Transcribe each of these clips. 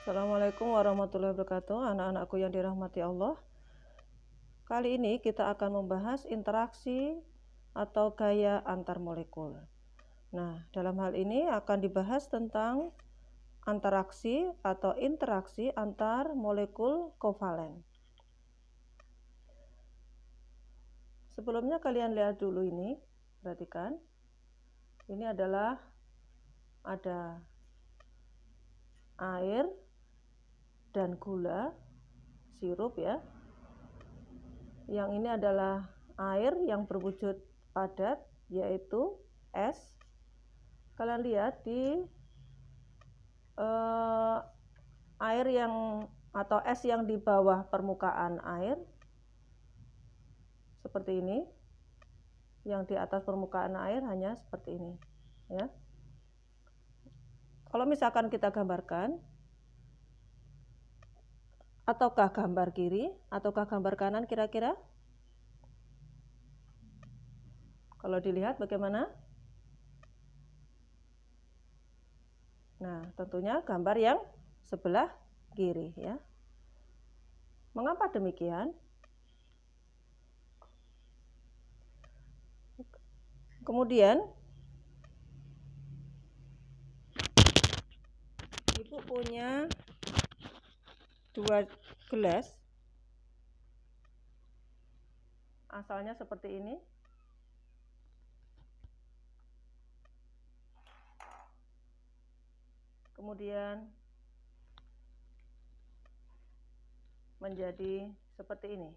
Assalamualaikum warahmatullahi wabarakatuh, anak-anakku yang dirahmati Allah. Kali ini kita akan membahas interaksi atau gaya antar molekul. Nah, dalam hal ini akan dibahas tentang interaksi atau interaksi antar molekul kovalen. Sebelumnya kalian lihat dulu ini, perhatikan. Ini adalah ada air dan gula, sirup ya. Yang ini adalah air yang berwujud padat, yaitu es. Kalian lihat di air yang atau es yang di bawah permukaan air seperti ini. Yang di atas permukaan air hanya seperti ini ya. Kalau misalkan kita gambarkan, ataukah gambar kiri ataukah gambar kanan kira-kira? Kalau dilihat bagaimana? Nah, tentunya gambar yang sebelah kiri ya. Mengapa demikian? Kemudian Ibu punya dua gelas, asalnya seperti ini. Kemudian menjadi seperti ini.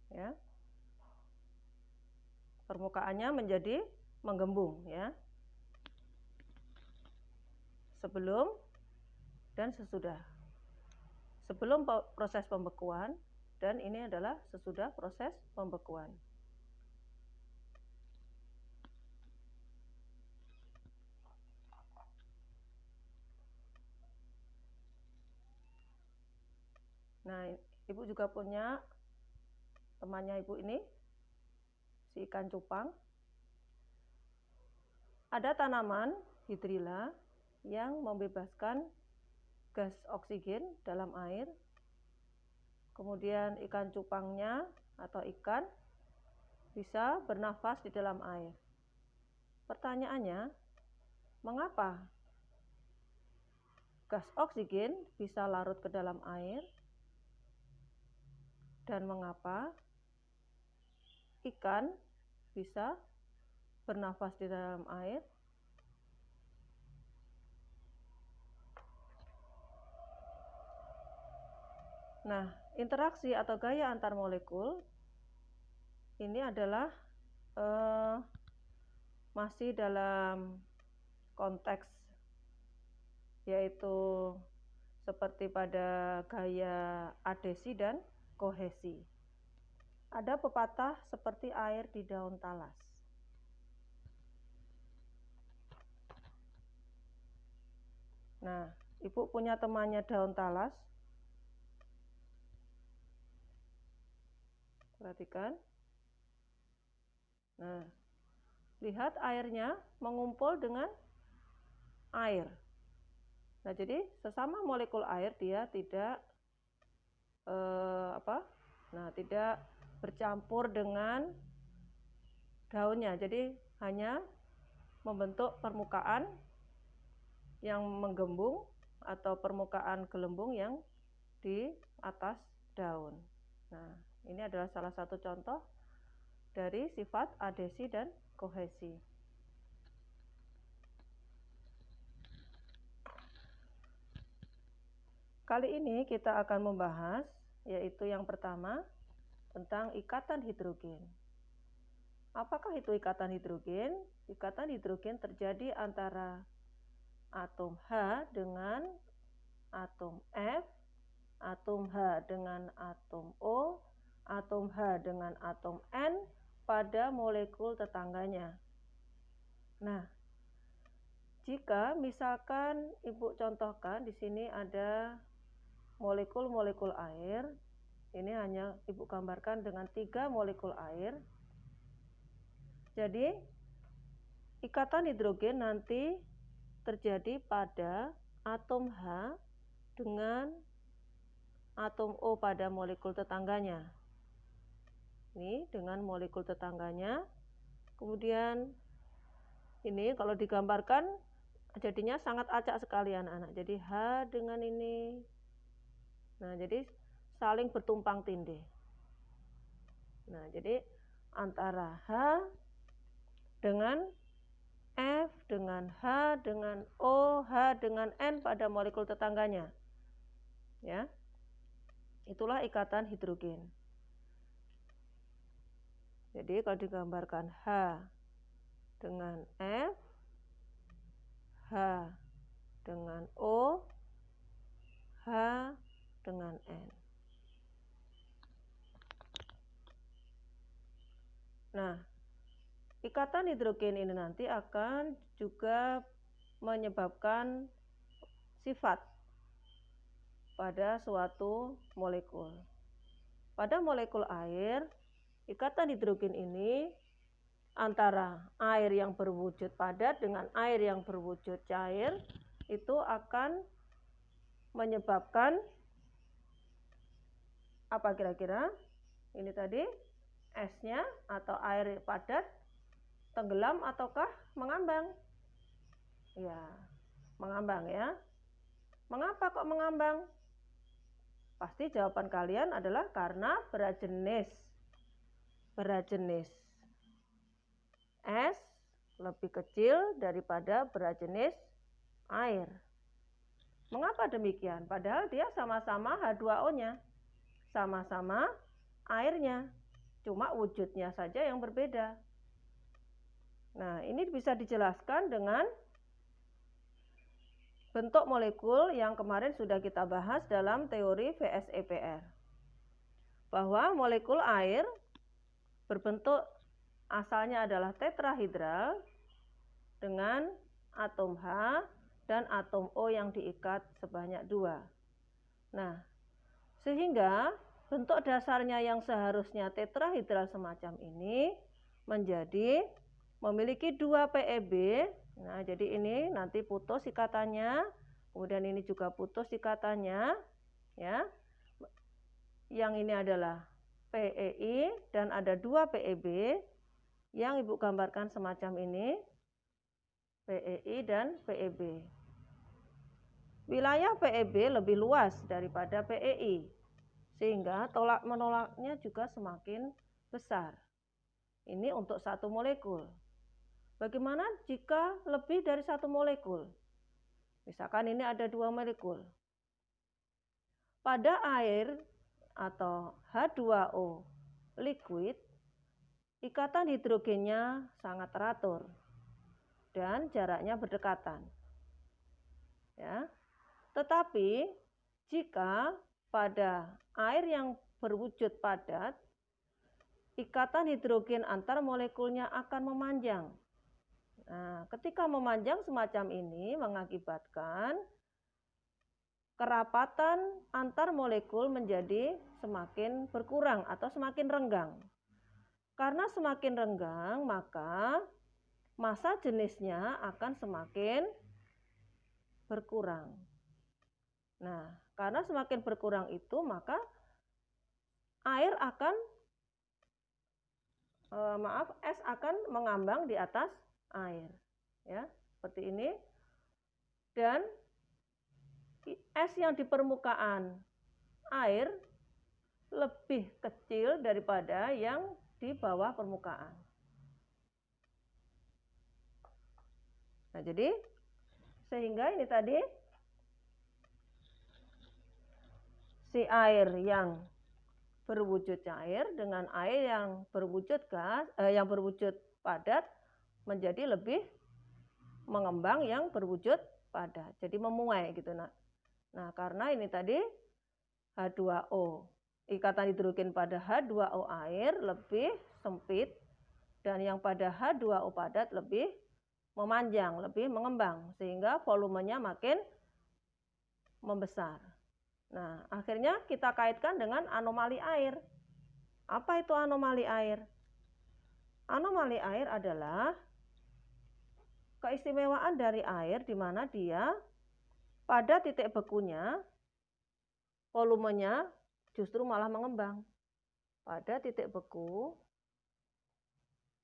Ya. Permukaannya menjadi menggembung ya. Sebelum dan sesudah. Sebelum proses pembekuan dan ini adalah sesudah proses pembekuan. Nah, Ibu juga punya temannya Ibu ini, si ikan cupang. Ada tanaman hidrilla yang membebaskan gas oksigen dalam air. Kemudian ikan cupangnya atau ikan bisa bernafas di dalam air. Pertanyaannya, mengapa gas oksigen bisa larut ke dalam air? Dan mengapa ikan bisa bernafas di dalam air? Nah, interaksi atau gaya antar molekul ini adalah masih dalam konteks yaitu seperti pada gaya adesi dan kohesi. Ada pepatah seperti air di daun talas. Nah, Ibu punya temannya daun talas. Perhatikan. Nah, lihat airnya mengumpul dengan air. Nah, jadi sesama molekul air dia tidak tidak bercampur dengan daunnya. Jadi hanya membentuk permukaan yang menggembung atau permukaan gelembung yang di atas daun. Nah, ini adalah salah satu contoh dari sifat adesi dan kohesi. Kali ini kita akan membahas yaitu yang pertama tentang ikatan hidrogen. Apakah itu ikatan hidrogen? Ikatan hidrogen terjadi antara atom H dengan atom F, atom H dengan atom O, atom H dengan atom N pada molekul tetangganya. Nah, jika misalkan Ibu contohkan di sini ada molekul-molekul air, ini hanya Ibu gambarkan dengan 3 molekul air. Jadi ikatan hidrogen nanti terjadi pada atom H dengan atom O pada molekul tetangganya. Ini dengan molekul tetangganya. Kemudian ini kalau digambarkan jadinya sangat acak sekali anak-anak. Jadi H dengan ini. Nah, jadi saling bertumpang tindih. Nah, jadi antara H dengan F dengan H dengan O, H dengan N pada molekul tetangganya. Ya. Itulah ikatan hidrogen. Jadi kalau digambarkan H dengan F, H dengan O, H dengan N. Nah, ikatan hidrogen ini nanti akan juga menyebabkan sifat pada suatu molekul. Pada molekul air, ikatan hidrogen ini antara air yang berwujud padat dengan air yang berwujud cair itu akan menyebabkan apa kira-kira? Ini tadi esnya atau air padat tenggelam ataukah mengambang? Ya, mengambang ya. Mengapa kok mengambang? Pasti jawaban kalian adalah karena berajenis. Berajenis. Es lebih kecil daripada berajenis air. Mengapa demikian? Padahal dia sama-sama H2O-nya. Sama-sama airnya. Cuma wujudnya saja yang berbeda. Nah, ini bisa dijelaskan dengan bentuk molekul yang kemarin sudah kita bahas dalam teori VSEPR. Bahwa molekul air berbentuk asalnya adalah tetrahedral dengan atom H dan atom O yang diikat sebanyak 2. Nah, sehingga bentuk dasarnya yang seharusnya tetrahedral semacam ini menjadi memiliki 2 PEB. Nah, jadi ini nanti putus ikatannya, kemudian ini juga putus ikatannya, ya. Yang ini adalah PEI dan ada 2 PEB yang Ibu gambarkan semacam ini, PEI dan PEB. Wilayah PEB lebih luas daripada PEI, sehingga tolak menolaknya juga semakin besar. Ini untuk satu molekul. Bagaimana jika lebih dari satu molekul? Misalkan ini ada 2 molekul. Pada air atau H2O liquid, ikatan hidrogennya sangat teratur dan jaraknya berdekatan. Ya. Tetapi jika pada air yang berwujud padat, ikatan hidrogen antar molekulnya akan memanjang. Nah, ketika memanjang semacam ini mengakibatkan kerapatan antar molekul menjadi semakin berkurang atau semakin renggang. Karena semakin renggang, maka massa jenisnya akan semakin berkurang. Nah, karena semakin berkurang itu, maka air akan es akan mengambang di atas air, ya, seperti ini. Dan es yang di permukaan air lebih kecil daripada yang di bawah permukaan. Nah, jadi sehingga ini tadi si air yang berwujud cair dengan air yang berwujud gas, yang berwujud padat menjadi lebih mengembang yang berwujud padat. Jadi memuai gitu, nak. Nah, karena ini tadi H2O, ikatan hidrogen pada H2O air lebih sempit dan yang pada H2O padat lebih memanjang, lebih mengembang sehingga volumenya makin membesar. Nah, akhirnya kita kaitkan dengan anomali air. Apa itu anomali air? Anomali air adalah keistimewaan dari air di mana dia pada titik bekunya volumenya justru malah mengembang. Pada titik beku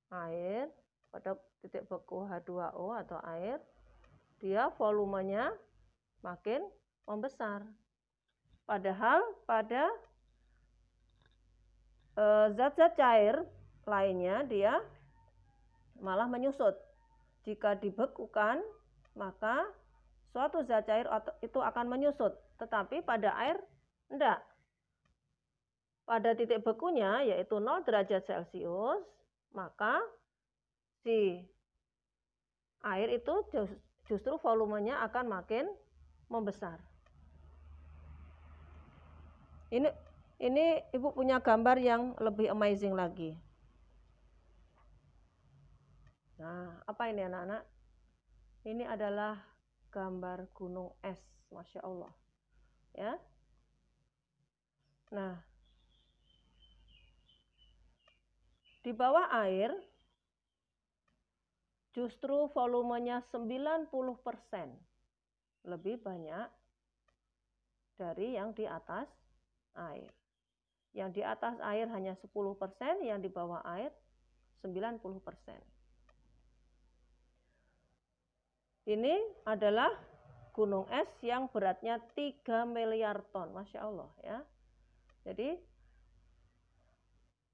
air, pada titik beku H2O atau air, dia volumenya makin membesar. Padahal pada zat-zat cair lainnya dia malah menyusut. Jika dibekukan, maka suatu zat cair itu akan menyusut, tetapi pada air enggak. Pada titik bekunya yaitu 0 derajat Celcius, maka si air itu justru volumenya akan makin membesar. Ini Ibu punya gambar yang lebih amazing lagi. Nah, apa ini anak-anak? Ini adalah gambar gunung es, Masya Allah. Ya. Nah, di bawah air justru volumenya 90% lebih banyak dari yang di atas air. Yang di atas air hanya 10%, yang di bawah air 90%. Ini adalah gunung es yang beratnya 3 miliar ton, Masya Allah ya. Jadi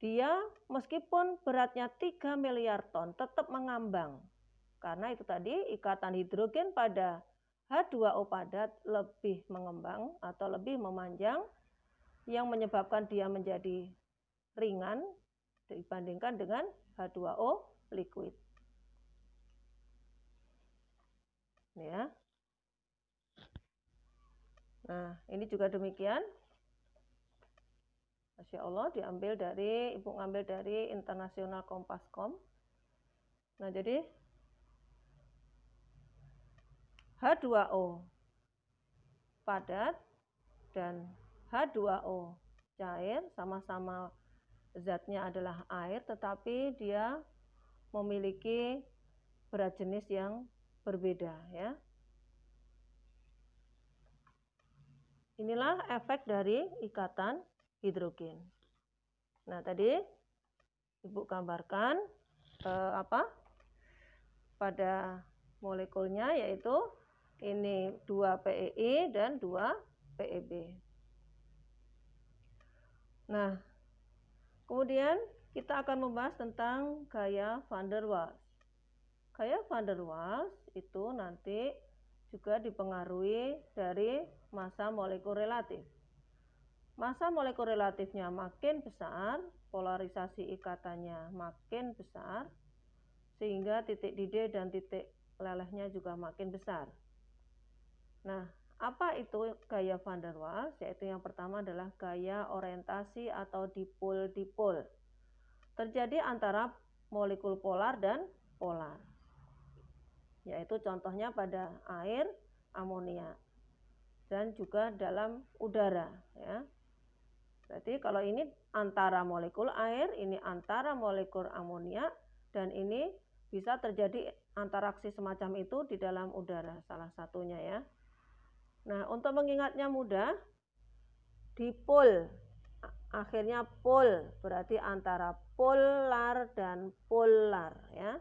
dia meskipun beratnya 3 miliar ton tetap mengambang. Karena itu tadi ikatan hidrogen pada H2O padat lebih mengembang atau lebih memanjang yang menyebabkan dia menjadi ringan dibandingkan dengan H2O liquid. Ya. Nah, ini juga demikian. Masya Allah, Ibu ngambil dari International Compass.com. Nah, jadi H2O padat dan H2O cair sama-sama zatnya adalah air, tetapi dia memiliki berat jenis yang berbeda ya. Inilah efek dari ikatan hidrogen. Nah, tadi Ibu gambarkan pada molekulnya, yaitu ini 2 PEI dan 2 PEB. Nah, kemudian kita akan membahas tentang gaya van der Waals. Gaya van der Waals itu nanti juga dipengaruhi dari massa molekul relatif. Massa molekul relatifnya makin besar, polarisasi ikatannya makin besar, sehingga titik didih dan titik lelehnya juga makin besar. Nah, apa itu gaya van der Waals? Yaitu yang pertama adalah gaya orientasi atau dipol-dipol. Terjadi antara molekul polar dan polar. Yaitu contohnya pada air, amonia, dan juga dalam udara ya. Berarti kalau ini antara molekul air, ini antara molekul amonia, dan ini bisa terjadi interaksi semacam itu di dalam udara, salah satunya ya. Nah, untuk mengingatnya mudah, dipol, akhirnya pol, berarti antara polar dan polar ya.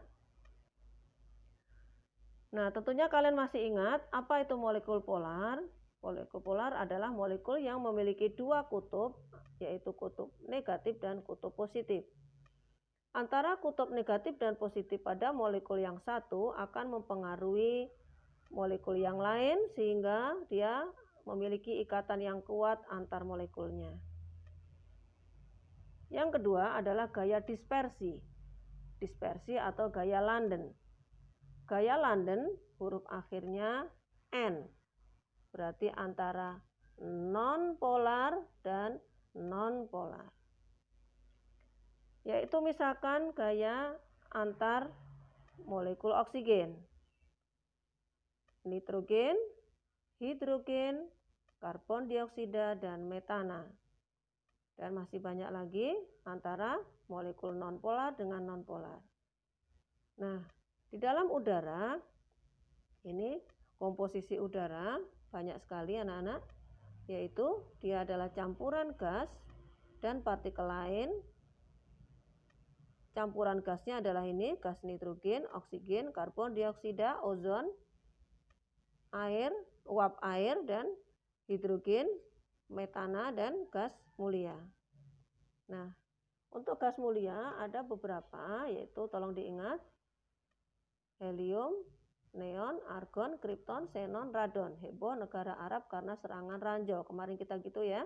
Nah, tentunya kalian masih ingat apa itu molekul polar? Molekul polar adalah molekul yang memiliki dua kutub, yaitu kutub negatif dan kutub positif. Antara kutub negatif dan positif pada molekul yang satu akan mempengaruhi molekul yang lain sehingga dia memiliki ikatan yang kuat antar molekulnya. Yang kedua adalah gaya dispersi. Dispersi atau gaya London. Gaya London huruf akhirnya N. Berarti antara non-polar dan non-polar. Yaitu misalkan gaya antar molekul oksigen. Nitrogen, hidrogen, karbon dioksida, dan metana. Dan masih banyak lagi antara molekul non-polar dengan non-polar. Nah, Di dalam udara, ini komposisi udara banyak sekali anak-anak, yaitu dia adalah campuran gas dan partikel lain. Campuran gasnya adalah ini, gas nitrogen, oksigen, karbon dioksida, ozon, air, uap air, dan hidrogen, metana, dan gas mulia. Nah, untuk gas mulia ada beberapa, yaitu tolong diingat, helium, neon, argon, kripton, xenon, radon. Heboh negara Arab karena serangan ranjau. Kemarin kita gitu ya.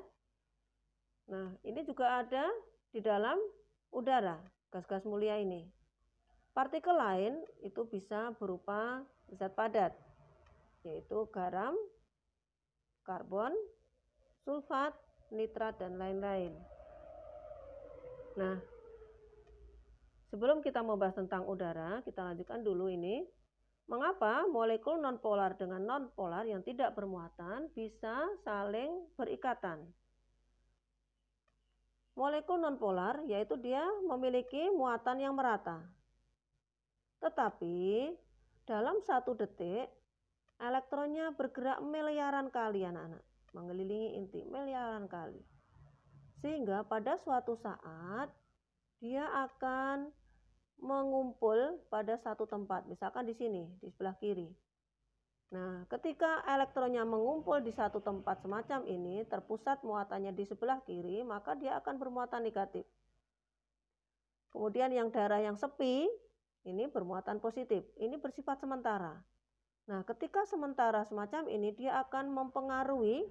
Nah, ini juga ada di dalam udara, gas-gas mulia ini. Partikel lain itu bisa berupa zat padat, yaitu garam, karbon, sulfat, nitrat, dan lain-lain. Nah, sebelum kita membahas tentang udara, kita lanjutkan dulu ini. Mengapa molekul nonpolar dengan nonpolar yang tidak bermuatan bisa saling berikatan? Molekul nonpolar yaitu dia memiliki muatan yang merata. Tetapi dalam 1 detik, elektronnya bergerak miliaran kali anak-anak, mengelilingi inti miliaran kali. Sehingga pada suatu saat dia akan mengumpul pada satu tempat, misalkan di sini, di sebelah kiri. Nah, ketika elektronnya mengumpul di satu tempat semacam ini, terpusat muatannya di sebelah kiri, maka dia akan bermuatan negatif. Kemudian yang darah yang sepi, ini bermuatan positif, ini bersifat sementara. Nah, ketika sementara semacam ini, dia akan mempengaruhi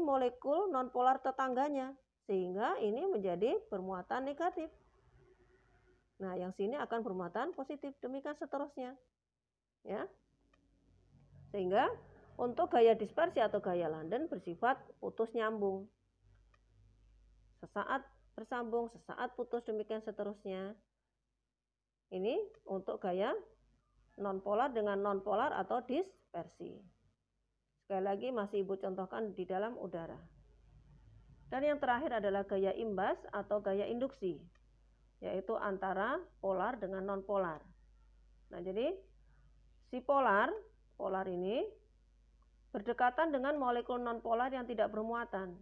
molekul nonpolar tetangganya, sehingga ini menjadi bermuatan negatif. Nah, yang sini akan bermuatan positif, demikian seterusnya. Ya. Sehingga untuk gaya dispersi atau gaya London bersifat putus nyambung. Sesaat bersambung, sesaat putus, demikian seterusnya. Ini untuk gaya nonpolar dengan nonpolar atau dispersi. Sekali lagi masih Ibu contohkan di dalam udara. Dan yang terakhir adalah gaya imbas atau gaya induksi, yaitu antara polar dengan nonpolar. Nah, jadi si polar ini berdekatan dengan molekul nonpolar yang tidak bermuatan.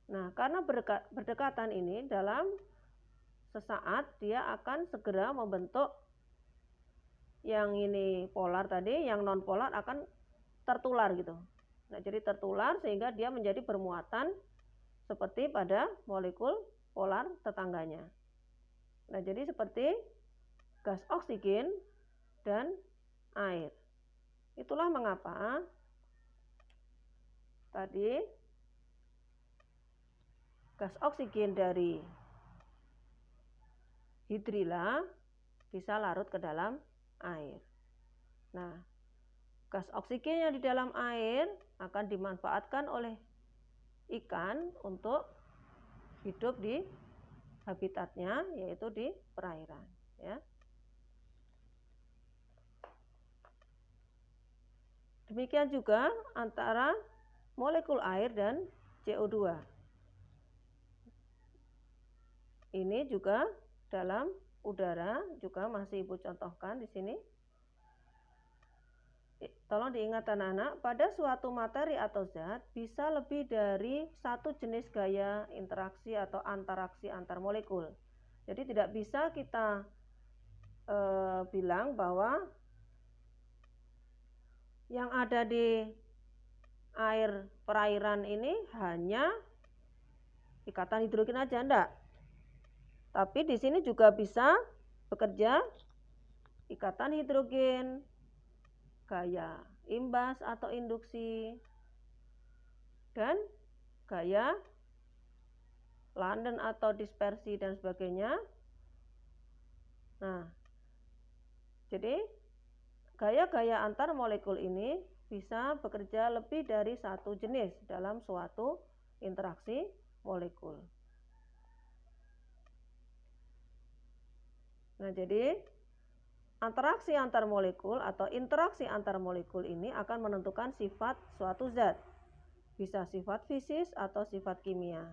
Nah, karena berdekatan ini dalam sesaat dia akan segera membentuk yang ini polar tadi, yang nonpolar akan tertular gitu. Nah, jadi tertular sehingga dia menjadi bermuatan seperti pada molekul polar tetangganya. Nah, jadi seperti gas oksigen dan air. Itulah mengapa tadi gas oksigen dari hidrilla bisa larut ke dalam air. Nah, gas oksigen yang di dalam air akan dimanfaatkan oleh ikan untuk hidup di habitatnya, yaitu di perairan. Ya. Demikian juga antara molekul air dan CO2. Ini juga dalam udara juga masih Ibu contohkan di sini. Tolong diingat anak-anak, pada suatu materi atau zat bisa lebih dari satu jenis gaya interaksi atau antaraksi antar molekul. Jadi tidak bisa kita bilang bahwa yang ada di air perairan ini hanya ikatan hidrogen aja, enggak. Tapi di sini juga bisa bekerja ikatan hidrogen, gaya imbas atau induksi, dan gaya London atau dispersi dan sebagainya. Nah, jadi gaya-gaya antar molekul ini bisa bekerja lebih dari satu jenis dalam suatu interaksi molekul. Nah, jadi interaksi antar molekul atau interaksi antar molekul ini akan menentukan sifat suatu zat. Bisa sifat fisis atau sifat kimia.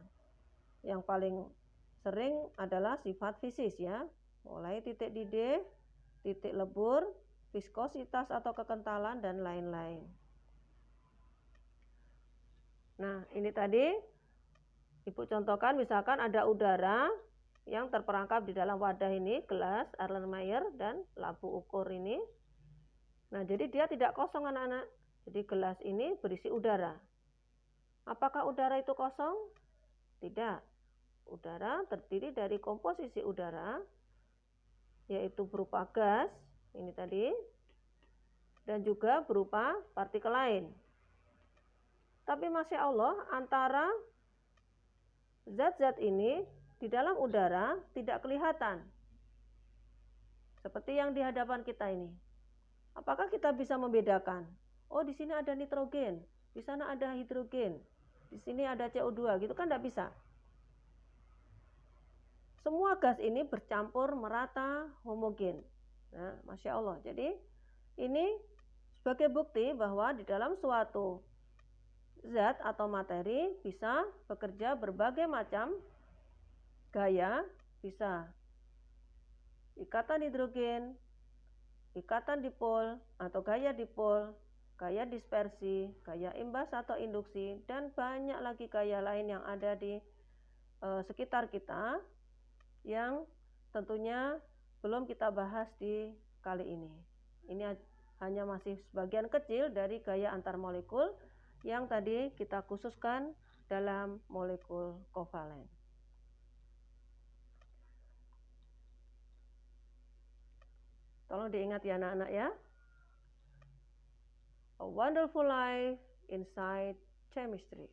Yang paling sering adalah sifat fisis ya. mulai titik didih, titik lebur, viskositas atau kekentalan, dan lain-lain. Nah, ini tadi Ibu contohkan, misalkan ada udara yang terperangkap di dalam wadah ini, gelas Erlenmeyer dan lampu ukur ini. Nah, jadi dia tidak kosong anak-anak. Jadi gelas ini berisi udara. Apakah udara itu kosong? Tidak. Udara terdiri dari komposisi udara, yaitu berupa gas, ini tadi, dan juga berupa partikel lain. Tapi Masya Allah, antara zat-zat ini di dalam udara tidak kelihatan. Seperti yang di hadapan kita ini. Apakah kita bisa membedakan? Oh, di sini ada nitrogen, di sana ada hidrogen, di sini ada CO2, gitu kan tidak bisa. Semua gas ini bercampur merata, homogen. Nah, Masya Allah. Jadi ini sebagai bukti bahwa di dalam suatu zat atau materi bisa bekerja berbagai macam gaya, bisa ikatan hidrogen, ikatan dipol atau gaya dipol, gaya dispersi, gaya imbas atau induksi, dan banyak lagi gaya lain yang ada di sekitar kita yang tentunya belum kita bahas di kali ini. Ini hanya masih sebagian kecil dari gaya antar molekul yang tadi kita khususkan dalam molekul kovalen. Tolong diingat ya anak-anak ya. A wonderful life inside chemistry.